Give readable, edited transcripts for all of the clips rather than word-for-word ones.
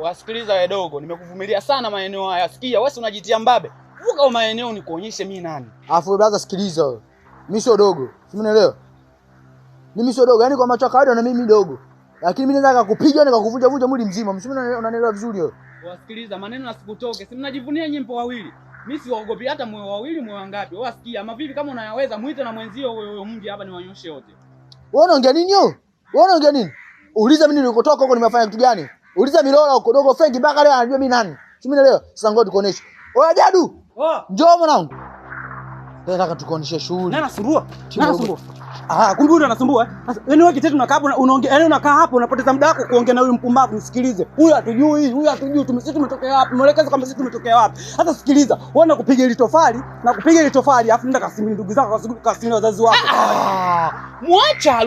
Wasikiliza wewe dogo, nimekuvumilia sana maeneo haya. Sikia, wewe unajitia mbabe. Vuka maeneo nikuonyeshe mimi nani. Alafu brother sikiliza wewe. Mimi sio dogo. Umeelewa? Mimi sio dogo, yani kwa macho kawaida na mimi dogo. Lakini mimi naweza kukupiga na kukuvunja mwili mzima. Msimi unanielewa vizuri wewe. Wasikiliza maneno nasikutoke. Si mnajivunia nyimbo wawili. Mimi siwaogopi hata moyo wawili moyo wangapi. Wewe sikia, ama vipi kama unayaweza muite na mwenzio huyo mji hapa niwanyoshe wote. Wewe unaongea nini wewe? Wewe unaongea nini? Uliza mimi nilikotoka huko nimefanya kitu gani? Uliza Milola huko dogo Frank mpaka leo anajua mimi nani. Si mimi leo. Sasa ngoja tukuoneshe. Oya Jadu. Njoo mwanangu. Nataka tukuoneshe shughuli. Nani anasumbua? Nani anasumbua? Kumbe huyu anasumbua. Sasa yaani wewe Kiteto unakaa hapo unaongea, yaani unakaa hapo unapoteza muda wako kuongea na huyu mpumbavu, nisikilize. Huyu hatujui, sisi tumetokea wapi? Mwelekeze kama sisi tumetokea wapi. Sasa sikiliza, wewe unakupiga ile tofali, afu nenda kasimini ndugu zako, kasimini wazazi wako. Muacha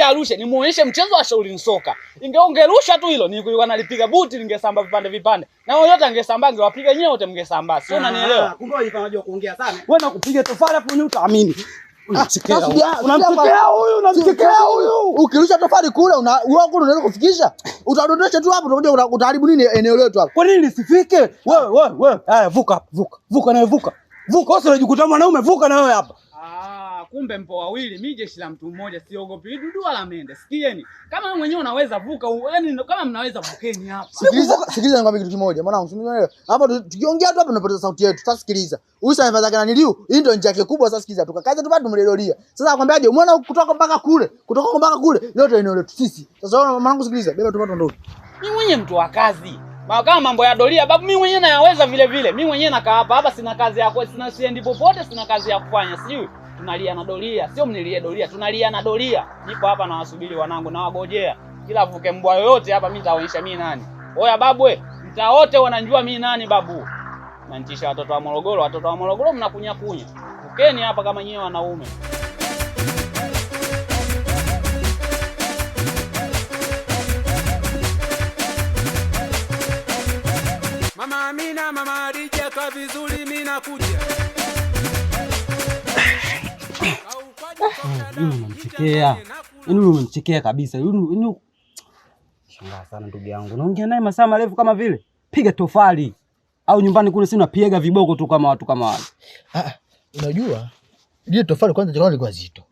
arushe, nimuonyeshe mchezo wa shauri soka. Ingeongerusha tu hilo, nilikuwa nalipiga buti ningesamba vipande. Na yote angesamba ngewapiga nyote mngesamba. Sio unanielewa? Kumbe wewe unajua kuongea sana. Wewe unakupiga tofali afu ni utaamini. Unamchekea huyu. Ukirusha tofali kule unaweza kufikisha. Utadondosha tu hapo utakuja utaharibu nini eneo letu hapo. Kwa nini lisifike? Wewe. Vuka hapa. Vuka nawe vuka. Vuka wewe unajikuta mwanaume, vuka na wewe hapa. Kumbe mpo wawili, mimi jeshi la mtu mmoja, siogopi dudu wala mende. Sikieni, kama wewe mwenyewe unaweza vuka, yani kama mnaweza vukeni hapa. Sikiliza nikwambie kitu kimoja, mwanangu, usielewe. Hapa tukiongea tu hapa tunapoteza sauti yetu. Sasa sikiliza. Huyu sasa anafanya kana niliu, hii ndio njia yake kubwa. Sasa sikiliza, tukakaza tu bado tumledolia. Sasa akwambiaje, umeona kutoka mpaka kule, yote eneo letu sisi. Sasa mwanangu sikiliza, beba tupate ndoto. Mimi mwenyewe mtu wa kazi. Kama mambo ya dolia, babu mimi mwenyewe nayaweza vile. Mimi mwenyewe nakaa hapa sina kazi ya kwa sina siendi popote, sina kazi ya kufanya, sijui. Tunalia na dolia, sio mnilie dolia, tunalia na dolia. Nipo hapa na wasubiri wanangu na wagojea. Kila vuke mbwa yoyote hapa mimi nitaonyesha mimi nani. Oya babu mtaa wote wananijua mimi nani babu. Nantisha watoto wa Morogoro mnakunya. Vukeni hapa kama nyewe wanaume. Mama Amina, mama Adija kwa vizuri mimi nakuja. Unamchekea. Umemchekea kabisa. Shangaa sana ndugu yangu. Unaongea naye masaa marefu kama vile. Piga tofali. Au nyumbani kule si unapiga viboko tu kama watu kama wale. Unajua ile tofali kwanza jana ilikuwa zito.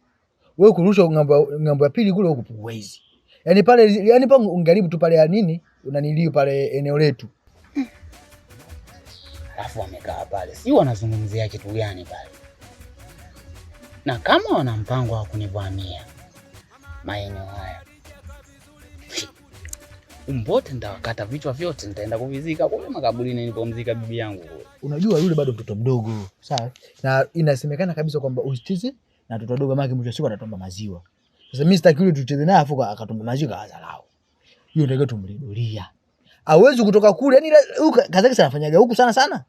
Wewe kurusha ngambo ya pili kule huko huwezi. Yaani pale pa ungaribu tu pale ya nini? Unanilio pale eneo letu. Alafu amekaa pale. Si wanazungumzia kitu gani pale? Na kama wana mpango wa kunivamia maeneo haya, umbote ndawakata vichwa vyote, nitaenda kuvizika kule makaburini nilipomzika bibi yangu. Unajua yule bado mtoto mdogo, sawa? Na inasemekana kabisa kwamba usicheze na mtoto mdogo maki mwisho siku atatomba maziwa. Sasa mimi sitaki yule tucheze naye afu akatomba maziwa kaadharau. Hiyo ndio tumlidolia. Hawezi kutoka kule, yani kazi yake anafanyaga huku sana.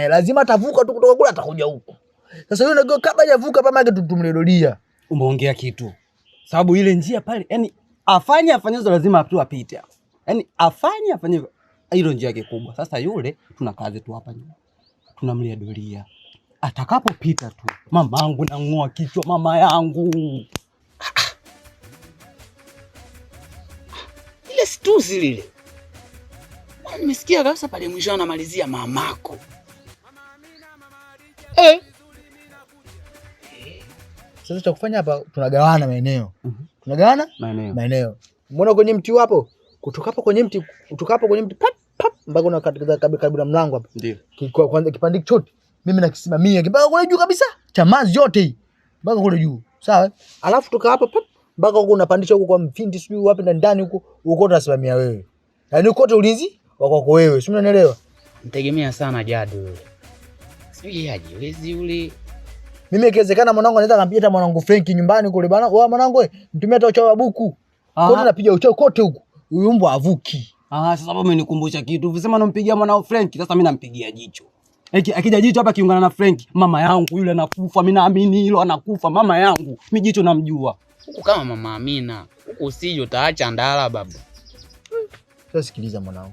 Lazima atavuka tu kutoka kule atakuja huku. Sasa yule ndio kabla hajavuka hapa mage tumledolia. Umeongea kitu. Sababu ile njia pale, yani afanyazo lazima tu apite. Yani afanye hilo njia yake kubwa. Sasa yule tuna kazi tu hapa nyuma. Tunamlia dolia. Atakapopita tu, mamangu nang'oa kichwa mama yangu. Ile stuzi lile. Nimesikia kabisa pale mwisho anamalizia mamako. Sasa cha kufanya hapa tunagawana maeneo. Tunagawana maeneo. Umeona kwenye mti hapo? Kutoka hapo kwenye mti pap mpaka unakatiza karibu na mlango hapa. Ndio. Kwanza kipande chote mimi nakisimamia mpaka kule juu kabisa. Chamazi yote hii. Mpaka kule juu. Sawa? Alafu toka hapo pap mpaka huko unapandisha huko kwa mfindi sijui wapi ndani huko utasimamia wewe. Yaani uko wote ulinzi wako wewe. Si unanielewa? Mtegemea sana Jadu yule. Sijui hajiwezi yule. Mimi ikiwezekana mwanangu anaweza kumpiga hata mwanangu Frank nyumbani kule bana. Wewe mwanangu mtumie hata uchawi wa buku. Kote napiga uchawi kote huko. Huyu mbwa avuki. Sasa hapo umenikumbusha kitu. Ukisema nampigia mwanao Frank, sasa mimi nampigia jicho. Akija jicho hapa kiungana na Frank, mama yangu yule anakufa. Mimi naamini hilo anakufa mama yangu. Mimi jicho namjua. Huko kama mama Amina. Huko usije utaacha ndala babu. Sasa sikiliza mwanangu.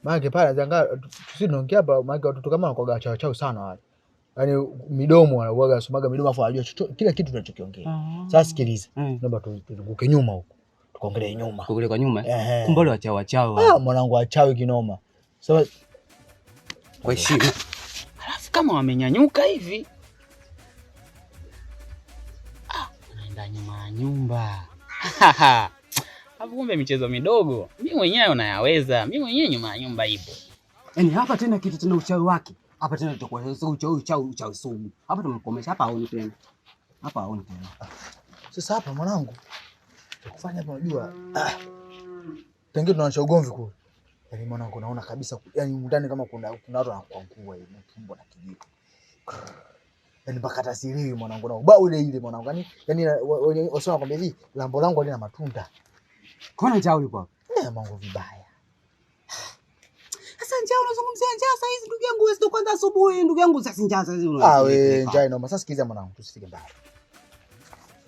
Maana pale zanga tusiongea hapa maana watoto kama wanakoga chao sana wale. Yaani midomo wanakuaga somaga midomo afu anajua kila kitu tunachokiongea. Sasa sikiliza. Naomba tuzunguke nyuma huko. kuongelea nyuma. Kuongelea kwa nyuma. Kumbe wale wachawi. Mwanangu wachawi kinoma. So kwa heshima. Alafu kama wamenyanyuka hivi. Unaenda nyuma ya nyumba. Hapo kumbe michezo midogo. Mimi mwenyewe unayaweza. Mimi mwenyewe nyuma ya nyumba ipo. Yaani hapa tena kitu tena uchawi wake. Hapa tena tutakuwa uchawi sugu. Hapa tumkomesha, hapa haoni tena. Hapa haoni tena. Sasa hapa mwanangu tukufanya hapa unajua. Pengine tunaanza ugomvi kule. Yaani mwanangu naona kabisa yaani ndani kama kuna watu wanakuangua hivi tumbo na kijiko. Yaani mpaka tasiriwi mwanangu na ubao ile mwanangu. Yaani wasema kwamba hivi lambo langu halina matunda. Kona njaa ulipo? Mwanangu vibaya. Sasa njaa unazungumzia njaa saa hizi ndugu yangu, wewe sio kwanza asubuhi ndugu yangu, sasa njaa saa hizi wewe njaa inauma. Sasa sikiza mwanangu, tusifike mbali.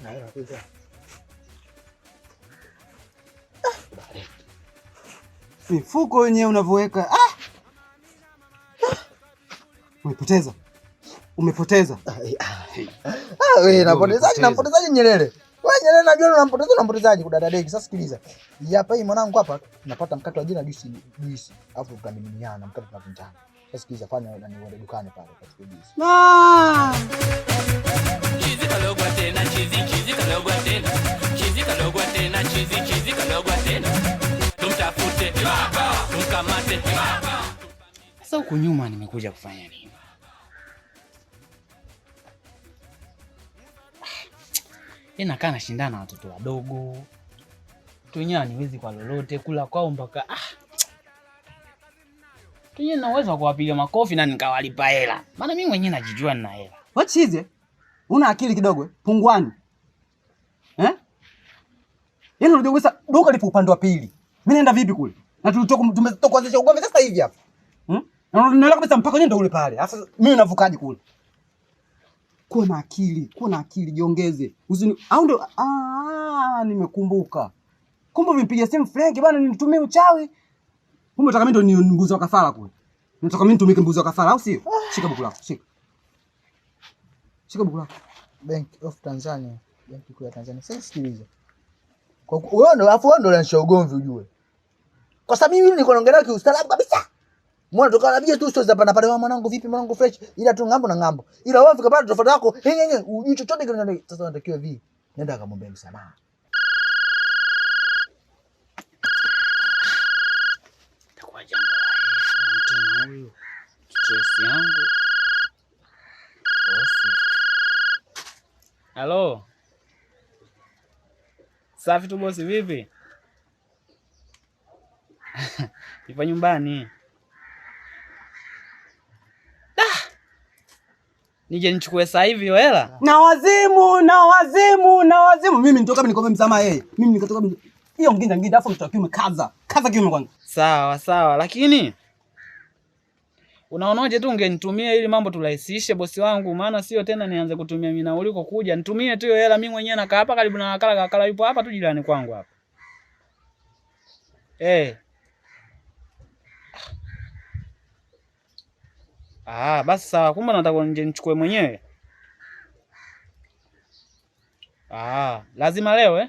Na hela pesa. Mifuko wenyewe unavyoweka. Umepoteza. Wewe napotezaje Nyerere? Wewe Nyerere najua unampotezaje kudada deki. Sasa sikiliza. Hapa hii mwanangu hapa tunapata mkate wa jina juice. Alafu tukamiminiana mkate tunavunjana. Sasa sikiliza fanya na niende dukani pale katika juice. Chizi kalogwa tena, chizi kalogwa tena. Chizi kalogwa tena, chizi kalogwa tena. Tumtafute, tumkamate. Sasa huko nyuma nimekuja kufanya nini? Nakaa nashindana na watoto wadogo. Tu wenyewe haniwezi kwa lolote, kula kwao mpaka tu wenyewe na uwezo wa kuwapiga makofi na nikawalipa hela. Maana mimi mwenyewe najijua nina hela. What chize? Una akili kidogo pungwani. Yaani unajua sasa duka lipo upande wa pili. Mimi naenda vipi kule? Na tumetoka kuanzisha ugomvi sasa hivi hapa. Na unaelewa kabisa mpaka nenda ule pale. Sasa mimi navukaje kule? Kuwa na akili jiongeze. Au ndo nimekumbuka. Kumbe umempigia simu Frank bwana nitumie uchawi. Kumbe unataka mimi ndo ni mbuzi wa kafara kule. Unataka mimi nitumike mbuzi wa kafara au sio? Shika buku lako, shika. Shika buku lako. Bank of Tanzania. Benki kuu ya Tanzania. Sasa sikiliza. Kwa wewe ndo unanisha ugomvi ujue. Kwa sababu mimi niko naongelea kiustaarabu kabisa. Mwana tukaanabia tu stories hapa na pale mwanangu vipi mwanangu fresh ila tu ngambo na ngambo. Ila wewe fika pale tofauti yako ujui chochote kile sasa unatakiwa vipi? Nenda akamwambia msamaha. Itakuwa jambo la tena huyu. Stress yangu. Bosi. Halo. Safi tu bosi vipi? Nipo nyumbani. Nije nichukue sasa hivi hiyo hela? Na wazimu. Mimi nitoka nikombe msamaha yeye. Mimi nikatoka hiyo nginda afu mtu akiume kaza kiume kwanza. Sawa, lakini unaonaje tu ungenitumia ili mambo turahisishe bosi wangu, maana sio tena nianze kutumia mimi na uliko kuja. Nitumie tu hiyo hela, mimi mwenyewe nakaa hapa karibu na wakala yupo hapa tu jirani kwangu hapa. Basi sawa, kumbe nataka nje nichukue mwenyewe. Lazima leo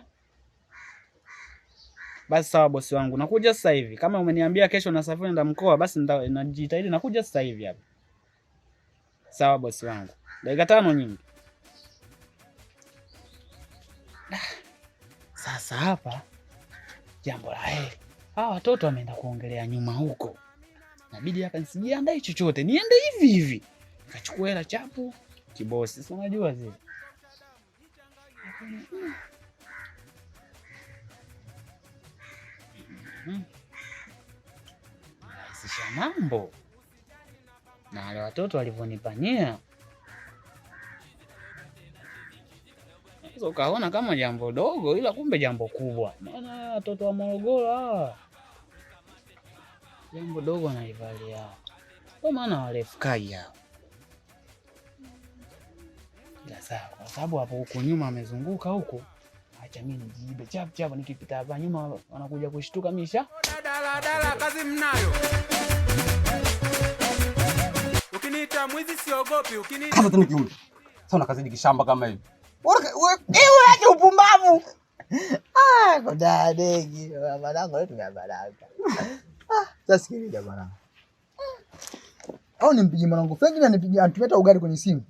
Basi sawa bosi wangu, nakuja sasa hivi. Kama umeniambia kesho nasafiri naenda mkoa, basi najitahidi nakuja sasa hivi hapa. Sawa bosi wangu. Dakika 5 nyingi. Sasa hapa jambo la heri. Hawa watoto wameenda kuongelea nyuma huko. Inabidi hapa nisijiandae chochote. Niende hivi. Nikachukua hela chapu kibosi. Sasa unajua zile. Rahisisha mambo. Na wale watoto walivyonipania. Sasa ukaona kama jambo dogo ila kumbe jambo kubwa. Maana watoto wa Morogoro jambo dogo wanaivalia. Kwa maana walefukai hao. Ila sawa, kwa sababu hapo huko nyuma amezunguka huko. Acha mimi nijibe chap nikipita hapa nyuma wanakuja kushtuka misha. Dala kazi mnayo. Ukiniita mwizi siogopi, ukiniita kaza tena kiume. Sasa unakazidi kishamba kama hivi. Wewe acha upumbavu. Kwa degi. Mwanangu wetu ya baraka. Sasa sikiliza bwana. Au nimpige mwanangu Frank na nipige antumeta ugali kwenye simu.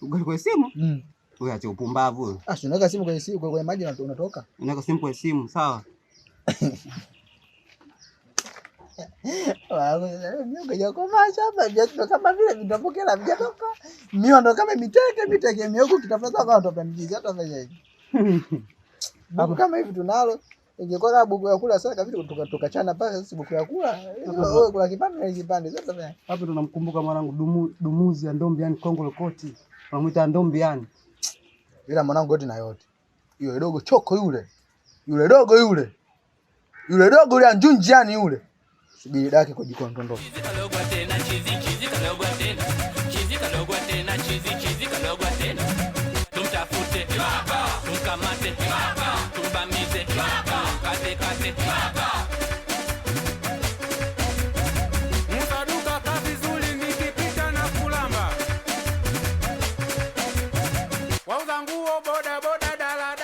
Ugali kwenye simu? Wewe acha upumbavu wewe. Unaweka simu kwenye simu kwenye maji na unatoka? Unaweka simu kwenye simu, sawa? Ngoja kwa masha hapa viatu kama vile vitapokea vijatoka. Mimi ndo kama miteke mioko kitafuta kwa watu mjiji hata fanya hivi. Hapo kama hivi tunalo. Ingekuwa kama buku ya kula sasa vitu tukachana pale sasa buku ya kula. Wewe kula kipande na kipande sasa. Hapo tunamkumbuka mwanangu Dumuzi ya Ndombi yani Kongolo Koti. Wanamuita Ndombi yani. Ila mwanangu yote na yote. Yule dogo choko yule. Yule dogo yule. Yule dogo yule anjunji yani yule. Subiri dake kwa jiko ndondo. Chizi kalogwa tena, chizi kalogwa tena. Chizi kalogwa tena, chizi kalogwa tena. Tumtafute, tumkamate, tumbamize, kate. Mtaduka ka vizuri nikipita na kulamba. Wauza nguo boda dala.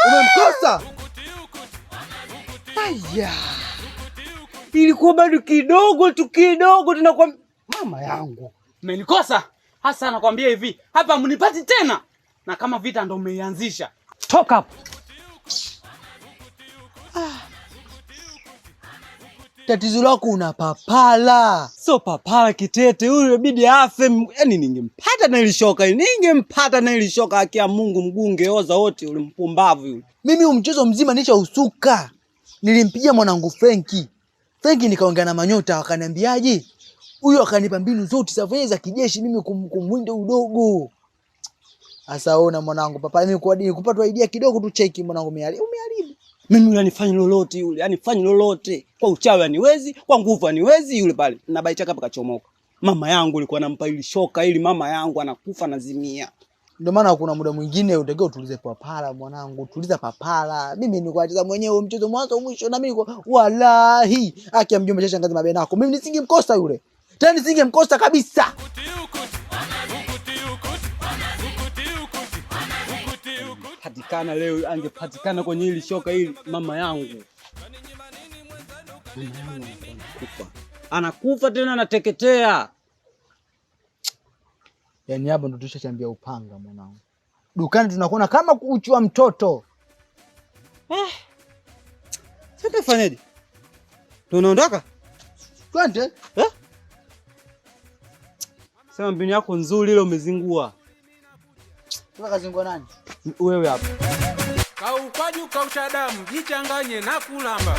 Umemkosa? Aya. Ilikuwa bado kidogo tunakwambia mama yangu. Umenikosa? Hasa nakwambia hivi, hapa mnipati tena. Na kama vita ndo umeianzisha. Toka hapo. Tatizo lako una papala. Sio papala kitete, huyu inabidi afe. Yaani ningempata na ile shoka haki ya Mungu mguu ungeoza wote ule mpumbavu yule. Mimi umchezo mzima nisha usuka. Nilimpigia mwanangu Franki nikaongea na Manyota akaniambiaje? Huyo akanipa mbinu zote za kijeshi mimi kumwinda udogo. Sasa ona mwanangu papa mimi kwa dini kupata idea kidogo tu cheki mwanangu umeharibu. Mimi yule anifanya lolote yule, anifanya lolote. Kwa uchawi aniwezi, kwa nguvu aniwezi yule pale. Na baichaka hapa kachomoka. Mama yangu alikuwa anampa ile shoka ili mama yangu anakufa nazimia. Ndio maana kuna muda mwingine unatakiwa utulize papala mwanangu, tuliza papala. Mimi nilikuwa nacheza mwenyewe mchezo mwanzo mwisho na mimi wallahi haki ya mjomba shangazi mabenako. Mimi nisingemkosa yule. Tena nisingemkosa kabisa. Patikana leo angepatikana kwenye hili shoka hili mama yangu. Anakufa tena anateketea. Yaani hapo ndo tushachambia upanga mwanangu. Dukani tunakuona kama kuchua mtoto. Sasa tufanyaje? Tunaondoka? Twende. Sema mbinu yako nzuri ile umezingua. Tunakazingua nani? Wewe hapa. Kaukwaju kausha damu, jichanganye na kulamba.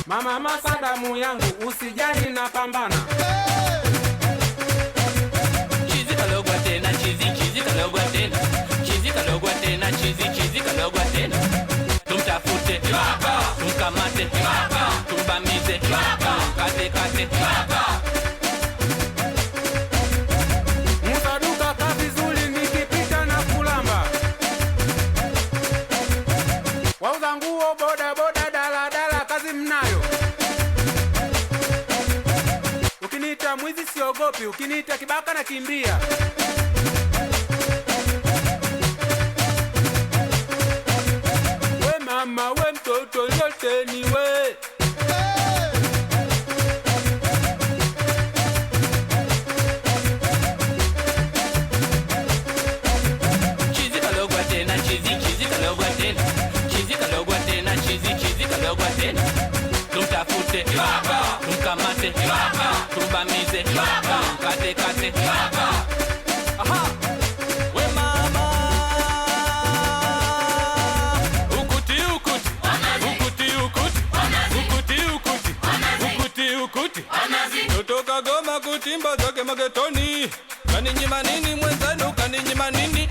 Mama masadamu yangu usijali na pambana. Chizi kalogwa tena, chizi kalogwa tena. Chizi kalogwa tena, chizi kalogwa tena. Tumtafute, tumkamate, tumbamize, kate. Mtaduka ka vizuri nikipita na kulamba. Wauza nguo boda dala kazi mnayo. Ukiniita mwizi siogopi, ukiniita kibaka na kimbia. We mama we mtoto yote ni we. Chizi kalogwa tena, chizi kalogwa tena. Chizi kalogwa tena, chizi kalogwa tena. Tumtafute, tumkamate, tumbamize, kate. Aha. We mama. Ukuti. Totoka Goma kutimba zake magetoni. Kaninyima nini mwenzenu, kaninyima nini?